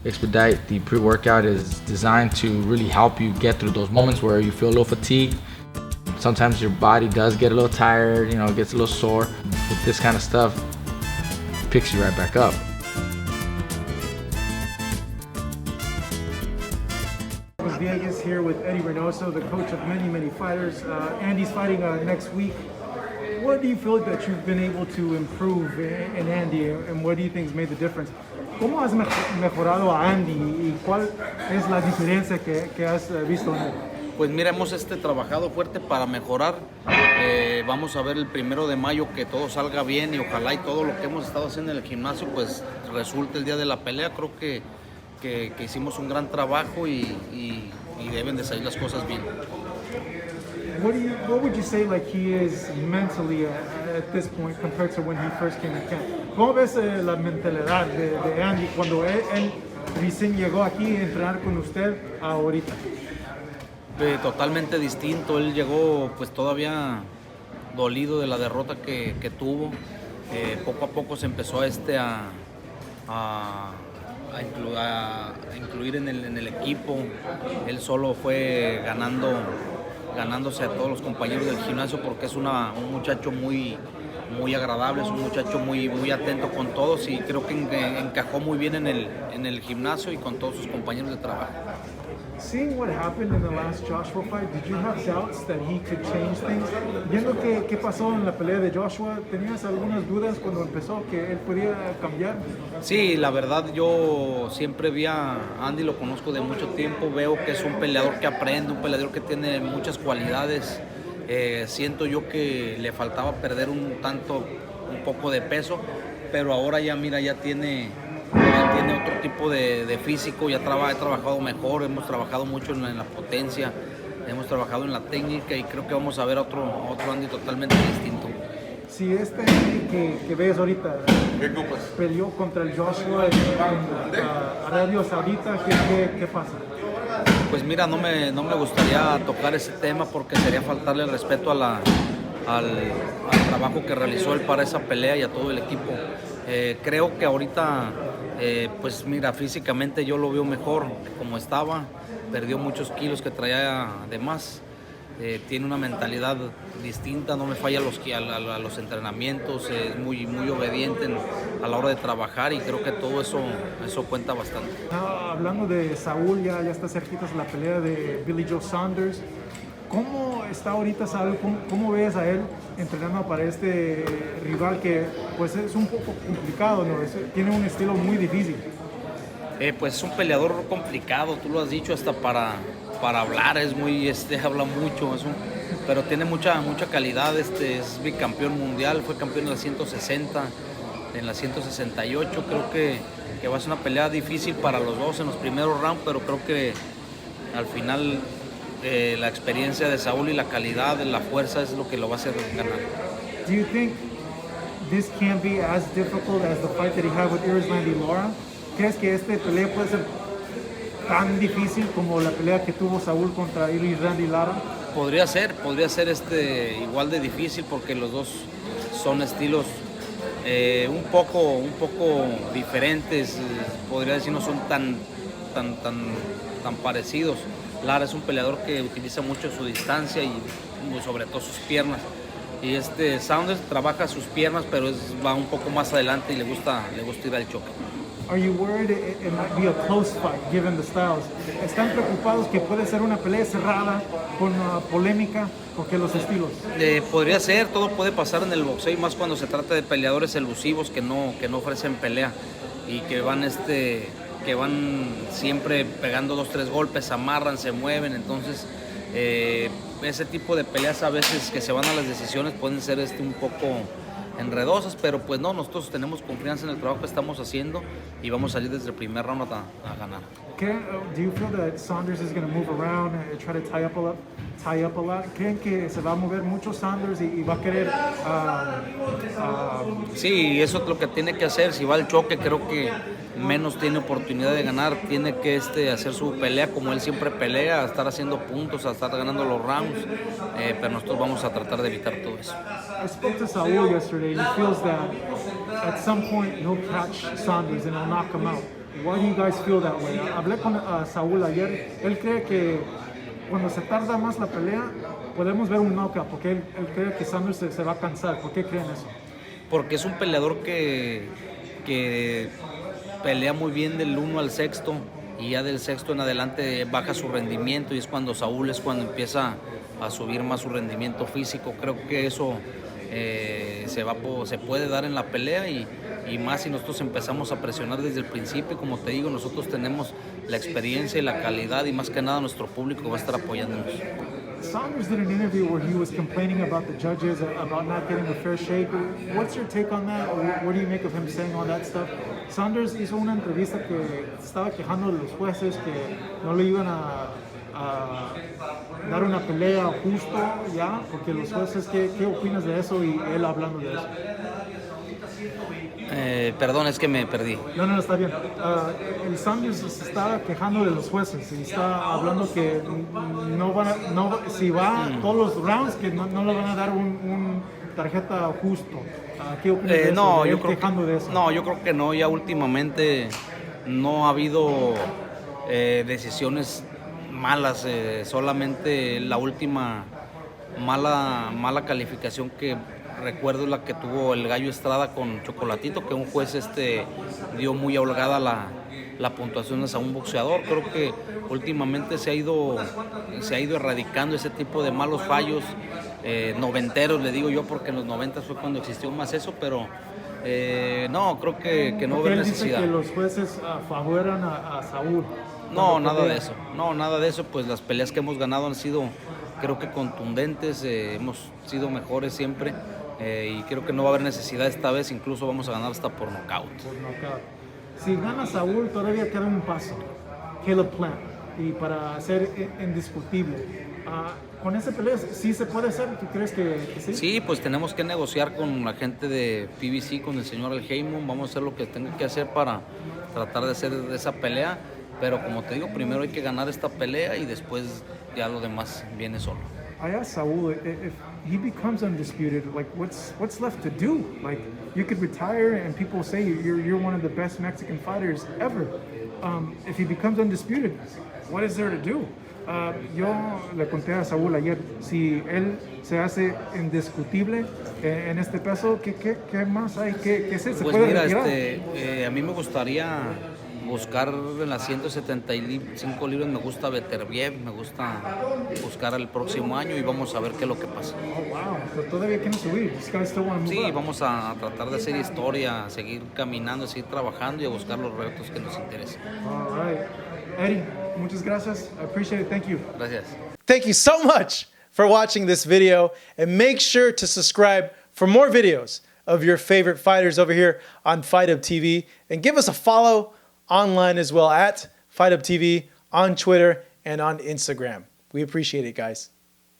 Expedite, the pre-workout, is designed to really help you get through those moments where you feel a little fatigued. Sometimes your body does get a little tired, you know, it gets a little sore. With this kind of stuff, it picks you right back up. Vegas here with Eddie Reynoso, the coach of many fighters. Andy's fighting next week. What do you feel that you've been able to improve in Andy, and what do you think has made the difference? ¿Cómo has mejorado a Andy y cuál es la diferencia que has visto en él? Pues mira, hemos trabajado fuerte para mejorar. Vamos a ver el 1 de mayo que todo salga bien y ojalá y todo lo que hemos estado haciendo en el gimnasio pues resulte el día de la pelea. Creo que hicimos un gran trabajo y deben de salir las cosas bien. What would you say like he is mentally at this point compared to when he first came to camp? ¿Cómo ves la mentalidad de Andy cuando él recién llegó aquí a entrenar con usted ahorita? Totalmente distinto. Él llegó pues todavía dolido de la derrota que tuvo. Poco a poco se empezó a incluir en el equipo. Él solo fue ganándose a todos los compañeros del gimnasio porque es un muchacho muy agradable, es un muchacho muy atento con todos y creo que encajó muy bien en el gimnasio y con todos sus compañeros de trabajo. Seeing what happened in the last Joshua fight, did you have doubts that he could change things? Viendo qué pasó en la pelea de Joshua, ¿tenías algunas dudas cuando empezó que él podía cambiar? Sí, la verdad yo siempre vi a Andy, lo conozco de mucho tiempo, veo que es un peleador que aprende, un peleador que tiene muchas cualidades. Siento yo que le faltaba perder un poco de peso, pero ahora ya tiene otro tipo de físico, ya he trabajado mejor, hemos trabajado mucho en la potencia, hemos trabajado en la técnica y creo que vamos a ver otro Andy totalmente distinto. Si Andy que ves ahorita peleó contra el Joshua en Arabia Saudita, ¿qué pasa? Pues mira, no me gustaría tocar ese tema porque sería faltarle el respeto al trabajo que realizó él para esa pelea y a todo el equipo. Creo que ahorita, pues mira, físicamente yo lo veo mejor que como estaba, perdió muchos kilos que traía de más, tiene una mentalidad distinta, no me falla a los entrenamientos, es muy obediente a la hora de trabajar y creo que todo eso cuenta bastante. Hablando de Saúl, ya está cerquita la pelea de Billy Joe Saunders. ¿Cómo está ahorita Saúl? ¿Cómo ves a él entrenando para este rival que pues es un poco complicado, ¿no? Tiene un estilo muy difícil? Pues es un peleador complicado, tú lo has dicho, hasta para hablar es muy, habla mucho, pero tiene mucha calidad, es bicampeón mundial, fue campeón en la 160, en la 168, creo que va a ser una pelea difícil para los dos en los primeros rounds, pero creo que al final la experiencia de Saúl y la calidad, la fuerza es lo que lo va a hacer ganar. Do you think this can be as difficult as the fight that he had with Erislandy Lara? ¿Crees que pelea puede ser tan difícil como la pelea que tuvo Saúl contra Erislandy Lara? Podría ser igual de difícil porque los dos son estilos un poco diferentes, podría decir no son tan parecidos. Lara es un peleador que utiliza mucho su distancia y sobre todo sus piernas. Y Saunders trabaja sus piernas, pero va un poco más adelante y le gusta ir al choque. Are you worried it might be a close fight given the styles? ¿Están preocupados que puede ser una pelea cerrada con polémica porque los estilos? Podría ser, todo puede pasar en el boxeo y más cuando se trata de peleadores elusivos que no ofrecen pelea y que van siempre pegando 2-3 golpes, amarran, se mueven, entonces ese tipo de peleas a veces que se van a las decisiones pueden ser un poco enredosas, pero pues no, nosotros tenemos confianza en el trabajo que estamos haciendo y vamos a salir desde el primer round a ganar. Do you feel that Saunders is going to move around and try to tie up a lot? ¿Creen que se va a mover mucho Saunders y va a querer? Sí, eso es lo que tiene que hacer. Si va al choque, creo que menos tiene oportunidad de ganar. Tiene que hacer su pelea como él siempre pelea, a estar haciendo puntos, a estar ganando los rounds. Pero nosotros vamos a tratar de evitar todo eso. I spoke to Saúl yesterday. He feels that at some point he'll catch Saunders and he'll knock him out. Why do you guys feel that way? Hablé con Saúl ayer. Él cree que cuando se tarda más la pelea, podemos ver un knockout, porque él cree que Sanders se va a cansar. ¿Por qué creen eso? Porque es un peleador que pelea muy bien del 1 al sexto y ya del sexto en adelante baja su rendimiento y es cuando Saúl empieza a subir más su rendimiento físico. Creo que eso se puede dar en la pelea y más si nosotros empezamos a presionar desde el principio. Como te digo, nosotros tenemos la experiencia y la calidad y más que nada nuestro público va a estar apoyándonos. Saunders did an interview where he was complaining about the judges, about not getting a fair shake. What's your take on that? Or what do you make of him saying all that stuff? Saunders hizo una entrevista que estaba quejando de los jueces que no le iban a dar una pelea justo, ¿ya? Porque los jueces, ¿qué opinas de eso? Y él hablando de eso. Perdón, es que me perdí. No, está bien. El Sanders se está quejando de los jueces y está hablando que si va todos los rounds, que no le van a dar un tarjeta justo. ¿Qué opinas de eso? No, yo creo que no. Ya últimamente no ha habido decisiones malas. Solamente la última mala calificación que recuerdo la que tuvo el Gallo Estrada con Chocolatito, que un juez dio muy holgada la puntuación a un boxeador. Creo que últimamente se ha ido erradicando ese tipo de malos fallos noventeros, le digo yo, porque en los 90 fue cuando existió más eso, pero no, creo que no hubo necesidad. Dice que los jueces favoran a Saúl. No, nada de eso, pues las peleas que hemos ganado han sido, creo que contundentes, hemos sido mejores siempre. Y creo que no va a haber necesidad esta vez, incluso vamos a ganar hasta por nocaut. Si gana Saúl, todavía queda un paso, Caleb Plant, y para ser indiscutible. ¿Con esa pelea sí se puede hacer? ¿Tú crees que sí? Sí, pues tenemos que negociar con la gente de PBC, con el señor El Heyman. Vamos a hacer lo que tenga que hacer para tratar de hacer esa pelea. Pero como te digo, primero hay que ganar esta pelea y después ya lo demás viene solo. I asked Saul if he becomes undisputed, like what's left to do? Like you could retire and people say you're one of the best Mexican fighters ever. If he becomes undisputed, what is there to do? Yo le conté a Saúl ayer, si él se hace indiscutible en este peso, ¿qué más hay? ¿Qué se pues puede mira, retirar? a mí me gustaría buscar en las 175 libras, me gusta Beterbiev, me gusta buscar el próximo año y vamos a ver qué es lo que pasa. Oh, wow, pero todavía quieren subir. Sí, vamos a tratar de hacer historia, seguir caminando, seguir trabajando y a buscar los retos que nos interesen. All right. Eddie, muchas gracias. I appreciate it. Thank you. Gracias. Thank you so much for watching this video, and make sure to subscribe for more videos of your favorite fighters over here on Fight Hub TV, and give us a follow online as well at Fight Hub TV on Twitter and on Instagram. We appreciate it, guys.